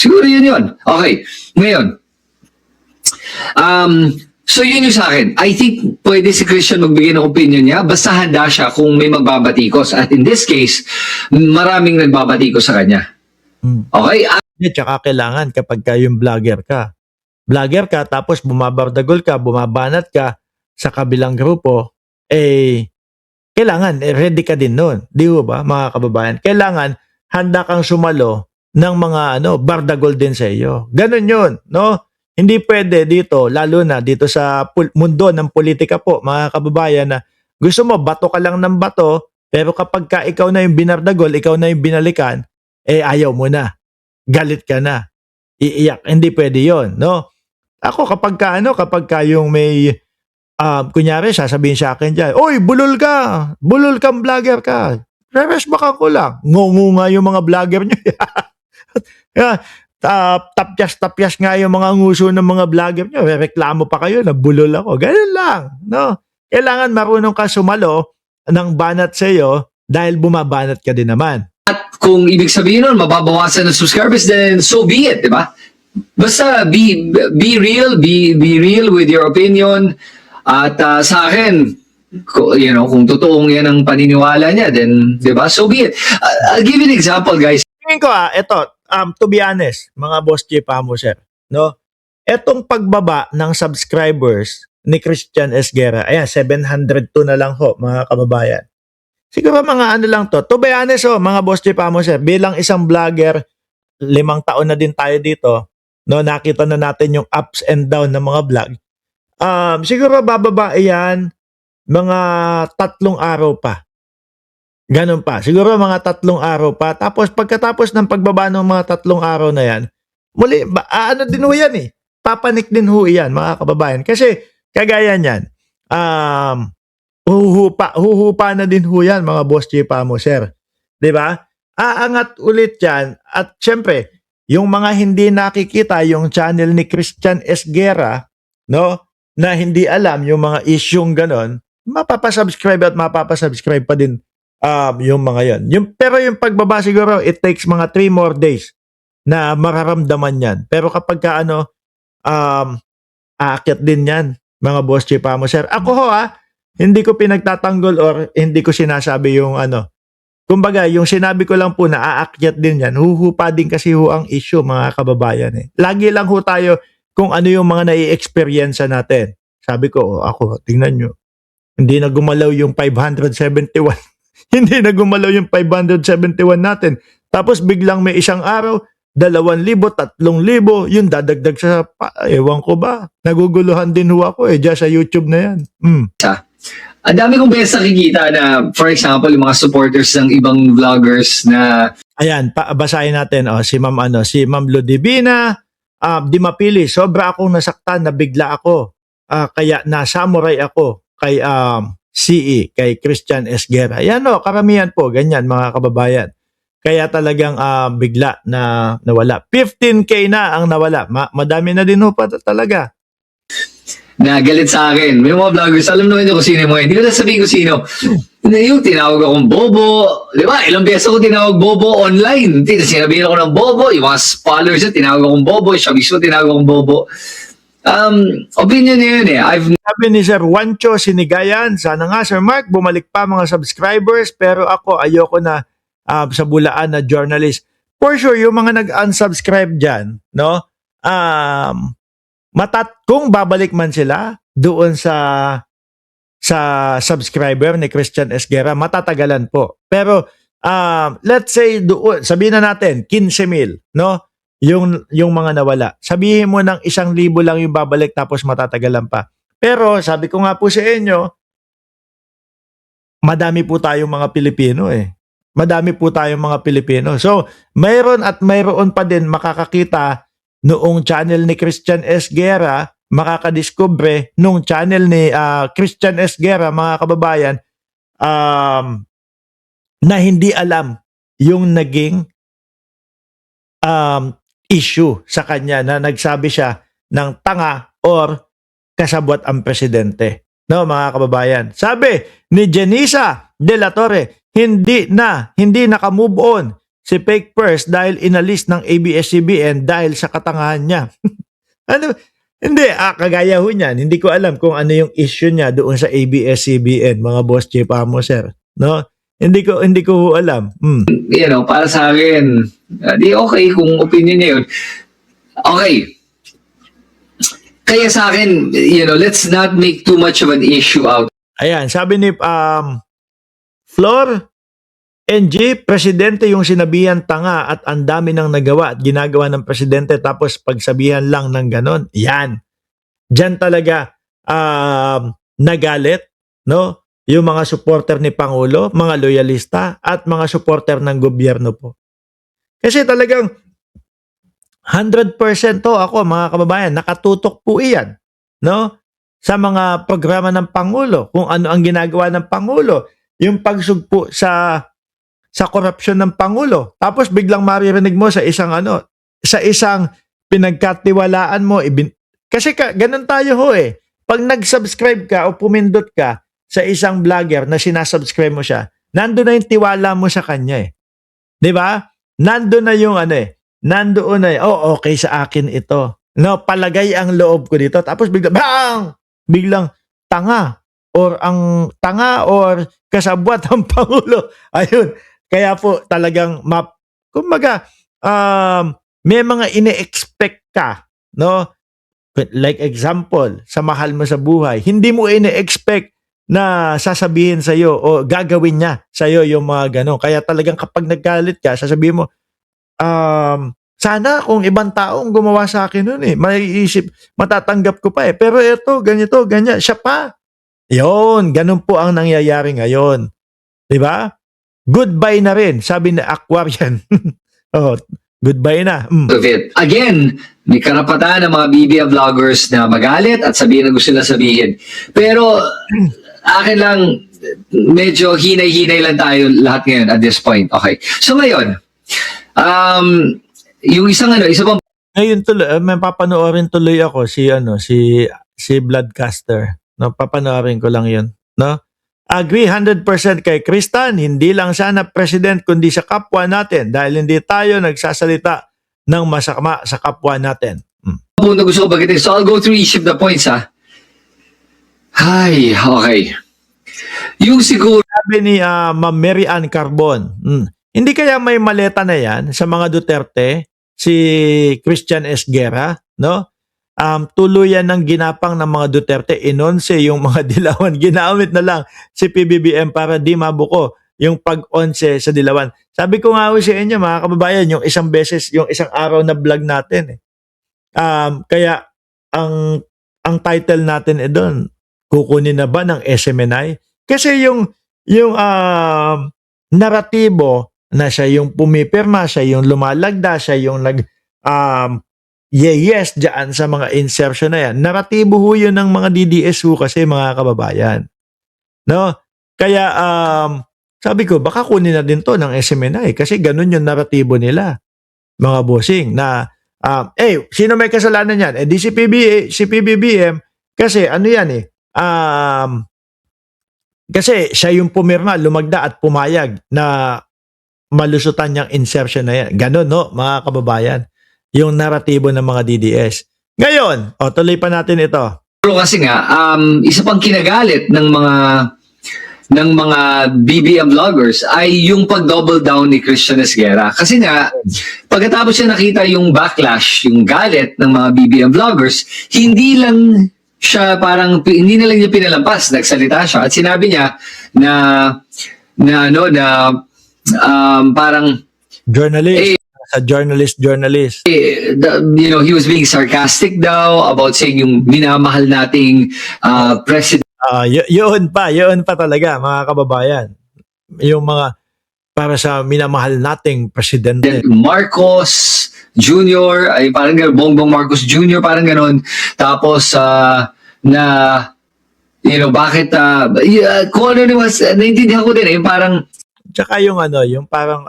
Siguro yun. Okay. Ngayon, so yun yung sa akin. I think pwede si Christian magbigay ng opinion niya basta handa siya kung may magbabatikos. At in this case, maraming nagbabatikos sa kanya. Okay? Tsaka kailangan kapag yung vlogger ka tapos bumabardagol ka, bumabanat ka sa kabilang grupo, kailangan ready ka din nun. Di ba mga kababayan? Kailangan handa kang sumalo ng mga bardagol din sa iyo. Ganun yun, no? Hindi pwede dito, lalo na dito sa mundo ng politika po, mga kababayan, na gusto mo, bato ka lang ng bato, pero kapag ka ikaw na yung binardagol, ikaw na yung binalikan, ayaw mo na. Galit ka na. Iiyak. Hindi pwede yon, no? Ako, kapag ka yung may, kunyari, sasabihin sa akin dyan, oy, bulol kang vlogger ka. Re-respect ko lang. Ngungu nga yung mga vlogger nyo. Tapyas nga yung mga nguso ng mga vlogger nyo. Reklamo pa kayo na bulol ako. Ganun lang, no? Kailangan marunong ka sumalo ng banat sa iyo dahil bumabanat ka din naman. At kung ibig sabihin nun, mababawasan ng subscribers, then so be it, di ba? Basta be real with your opinion. At sa akin, kung totoong yan ang paniniwala niya, then, di ba, so be it. I'll give you an example, guys. Tingin ko ito, to be honest, mga boss J. Pamuser, no? Etong pagbaba ng subscribers ni Christian Esguerra, ayan, 702 na lang ho, mga kababayan. Siguro mga lang to. To be honest, mga boss J. Pamuser, bilang isang vlogger, 5 taon na din tayo dito, no? Nakita na natin yung ups and down ng mga vlog. Siguro bababa yan mga 3 araw pa. Ganun pa. Siguro mga 3 araw pa. Tapos pagkatapos ng pagbaba ng mga 3 araw na yan, muli, din ho yan eh. Papanik din ho yan, mga kababayan. Kasi kagaya niyan, huhupa na din ho yan, mga boss J. Pamuser. Diba? Aangat ulit yan. At syempre, yung mga hindi nakikita yung channel ni Christian Esguerra, no, na hindi alam yung mga isyong ganon, mapapasubscribe at mapapasubscribe pa din yung mga yan. Pero yung pagbaba siguro, it takes mga 3 more days na mararamdaman yan. Pero kapag ka aakyat din yan, mga boss J. Pamuser. Ako hindi ko pinagtatanggol or hindi ko sinasabi yung kumbaga, yung sinabi ko lang po na aakyat din yan, huhupa din kasi ang issue, mga kababayan. Lagi lang ho tayo kung ano yung mga nai-experience natin. Sabi ko, ako, tingnan nyo, hindi na gumalaw yung 571. Hindi na gumalaw yung 571 natin. Tapos biglang may isang araw, 2,000, 3,000, yung dadagdag sa, ewan ko ba, naguguluhan din ho ako dyan sa YouTube na yan. Ang dami kong beses nakikita na, for example, yung mga supporters ng ibang vloggers na... Ayan, basahin natin, si Ma'am Ludivina, di mapili, sobra akong nasaktan, nabigla ako, kaya na-samurai ako kay CE, kay Christian Esguerra. Ayan karamihan po, ganyan mga kababayan. Kaya talagang bigla na nawala. 15K na ang nawala. Madami na din pa talaga. Nagalit sa akin. May mga vloggers, alam naman nyo kung sino yung mga, hindi ko na sabihin kung sino. Yung tinawag akong bobo. Di ba? Ilang beses ako tinawag bobo online. Sinabihin ako ng bobo. Yung mga followers niya, tinawag akong bobo. Siya mismo tinawag akong bobo. Opinion niya yun Sabi ni Sir Juancho Sinigayan, sana nga Sir Mark, bumalik pa mga subscribers, pero ako ayoko na sa bulaan na journalist. For sure, yung mga nag-unsubscribe dyan, no? Kung babalik man sila doon sa subscriber ni Christian Esguerra, matatagalan po. Pero let's say doon, sabihin na natin 15,000, no? Yung mga nawala. Sabihin mo ng 1,000 lang yung babalik tapos matatagalan pa. Pero sabi ko nga po sa inyo, madami po tayong mga Pilipino Madami po tayong mga Pilipino. So, mayroon pa din makakakita noong channel ni Christian Esguerra, makakadiskubre nung channel ni Christian Esguerra, mga kababayan, na hindi alam yung naging issue sa kanya, na nagsabi siya ng tanga or kasabwat ang presidente. No, mga kababayan. Sabi ni Jenisa De La Torre, hindi na ka-move on si Fake Purse dahil inalis ng ABS-CBN dahil sa katangahan niya. Ano? Hindi, kagaya ho niyan. Hindi ko alam kung ano yung issue niya doon sa ABS-CBN, mga boss J. Pamo, sir. No? Hindi ko ho alam. Para sa akin, di okay kung opinion niya yun. Okay. Kaya sa akin, let's not make too much of an issue out. Ayan, sabi ni Flor, NG, presidente yung sinabihan tanga at ang dami nang nagawa at ginagawa ng presidente tapos pagsabihan lang ng ganon. Yan. Diyan talaga nagalit, no? Yung mga supporter ni Pangulo, mga loyalista at mga supporter ng gobyerno po. Kasi talagang 100% to ako, mga kababayan, nakatutok po iyan, no? Sa mga programa ng Pangulo, kung ano ang ginagawa ng Pangulo, yung pagsugpo sa korupsyon ng Pangulo. Tapos biglang maririnig mo sa isang pinagkatiwalaan mo. Kasi ganun tayo ho eh. Pag nag-subscribe ka o pumindot ka sa isang vlogger na sinasubscribe mo siya, nandun na yung tiwala mo sa kanya eh. Di ba? Nandun na yung nandoon na okay sa akin ito. No, palagay ang loob ko dito. Tapos biglang tanga or kasabwat ang Pangulo. Ayun. Kaya po talagang kumbaga may mga ine-expect ka, no? Like example, sa mahal mo sa buhay, hindi mo ine-expect na sasabihin sa iyo o gagawin niya sa iyo yung mga gano'n. Kaya talagang kapag naggalit ka, sasabihin mo, sana kung ibang taong gumawa sa akin nun maiisip, matatanggap ko pa pero ito, ganito, ganyan, siya pa. Yun, ganun po ang nangyayari ngayon. Diba? Goodbye na rin, sabi ni Aquarian. Goodbye na. Of it. Again, may karapatan ng mga BBM vloggers na magalit at sabihin na gusto nila sabihin. Pero akin lang, medyo hinay-hinay lang tayo lahat ngayon at this point. Okay. So ngayon, yung isa pang ngayon tuloy, may papanoorin tuloy ako si Bloodcaster. No, papanoorin ko lang 'yun, no? Agree 100% kay Kristan, hindi lang sana president kundi sa kapwa natin dahil hindi tayo nagsasalita ng masama sa kapwa natin. punto gusto ko bagitin. So I'll go through each of the points, ha? Ay, okay. Yung siguro, Sabi ni Ma'am Mary Ann Carbon, hindi kaya may maleta na yan sa mga Duterte, si Christian S. Guerra, no? Tuluyan ng ginapang ng mga Duterte, inonse yung mga dilawan. Ginamit na lang si PBBM para di mabuko yung pag-onse sa dilawan. Sabi ko nga sa inyo, mga kababayan, yung isang araw na vlog natin. Kaya ang title natin doon, kukunin na ba ng SMNI? Kasi yung naratibo na siya yung pumipirma, siya yung lumalagda, siya yung yes dyan sa mga insertion na yan. Naratibo ho yun ng mga DDS ho kasi, mga kababayan. No? Kaya sabi ko, baka kunin na din to ng SMNI kasi ganun yung naratibo nila, mga bossing, na sino may kasalanan yan? Di si PBBM kasi kasi siya yung pumirma, lumagda at pumayag na malusutan niyang insertion na yan. Ganun, no, mga kababayan, yung naratibo ng mga DDS. Ngayon, tuloy pa natin ito. pero kasi nga, isa pang kinagalit ng mga BBM vloggers ay yung pag-double down ni Christian Esguerra. Kasi nga, pagkatapos siya nakita yung backlash, yung galit ng mga BBM vloggers, hindi na lang niya pinalampas, nagsalita siya at sinabi niya parang journalist. He was being sarcastic daw about saying yung minamahal nating president. Yun pa talaga, mga kababayan. Yung mga para sa minamahal nating presidente. Marcos Jr., ay parang gano'n, Bongbong Marcos Jr., parang gano'n. Tapos, bakit, kung ano naman, naintindihan ko din, parang, Tsaka yung parang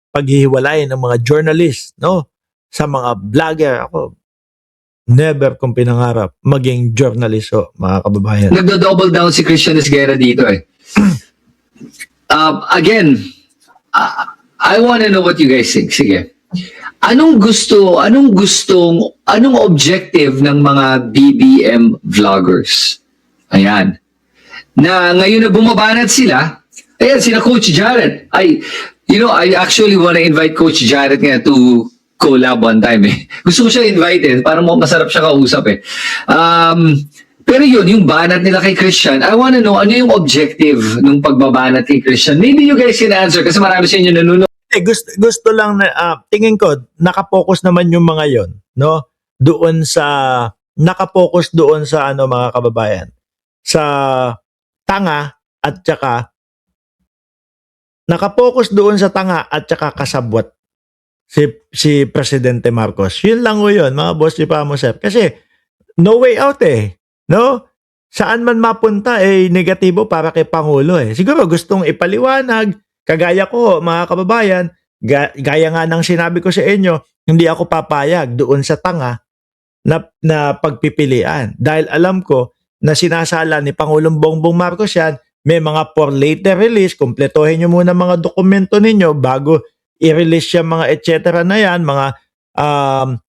paghihiwalay ng mga journalist, no? Sa mga vlogger. Ako, never kong pinangarap maging journalist, mga kababayan. nagdo-double down si Christian Esguerra dito, Again, I want to know what you guys think. Sige. Anong objective ng mga BBM vloggers? Ayan. Na ngayon na bumabanat sila, ayan, sila Coach Jared. I actually want to invite Coach Jared nga to collab one time eh. Gusto ko siya invite para masarap siya kausap eh. Pero yun, yung banat nila kay Christian, I wanna know, ano yung objective ng pagbabanat kay Christian? Maybe you guys can answer kasi marami sa inyo nanonood. Gusto lang na, tingin ko, nakapokus naman yung mga yon, no? Nakapokus doon sa mga kababayan, sa tanga at saka, nakapokus doon sa tanga at saka kasabwat si Presidente Marcos. Yun lang o yun, mga boss, di pa mo, sir. Kasi, no way out eh. No? Saan man mapunta, negatibo para kay Pangulo eh. Siguro gustong ipaliwanag, kagaya ko, mga kababayan, gaya nga ng sinabi ko sa inyo, hindi ako papayag doon sa tanga na pagpipilian. Dahil alam ko na sinasala ni Pangulong Bongbong Marcos yan, may mga for later release, kumpletuhin nyo muna mga dokumento ninyo bago i-release yung mga etc. na yan, mga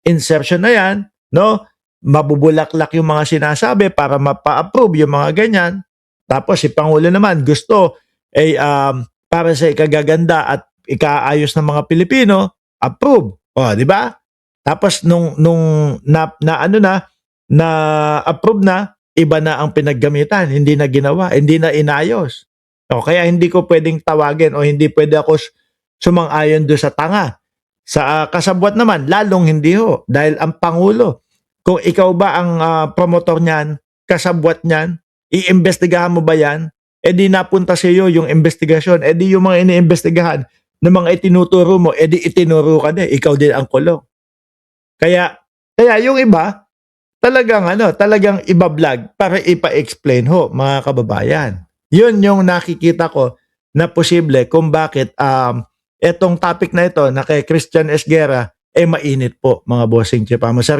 insertion na yan, no? Mabubulaklak yung mga sinasabi para mapa-approve yung mga ganyan. Tapos si Pangulo naman gusto para sa ikagaganda at ikaayos ng mga Pilipino, approve. O, di ba? Tapos nung approve na, iba na ang pinaggamitan, hindi na ginawa, hindi na inayos. O, kaya hindi ko pwedeng tawagin o hindi pwede ako sumang-ayon doon sa tanga. Sa kasabwat naman, lalong hindi ho. Dahil ang Pangulo, kung ikaw ba ang promotor niyan, kasabwat niyan, iimbestigahan mo ba yan? Di napunta sa iyo yung investigasyon. Di yung mga iniimbestigahan ng mga itinuturo mo, di itinuro ka din. Ikaw din ang kulong. Kaya yung iba, talagang iba-vlog para ipa-explain ho, mga kababayan. Yun yung nakikita ko na posible kung bakit etong topic na ito na kay Christian Esguerra mainit po, mga bossing Chipamo. Sir,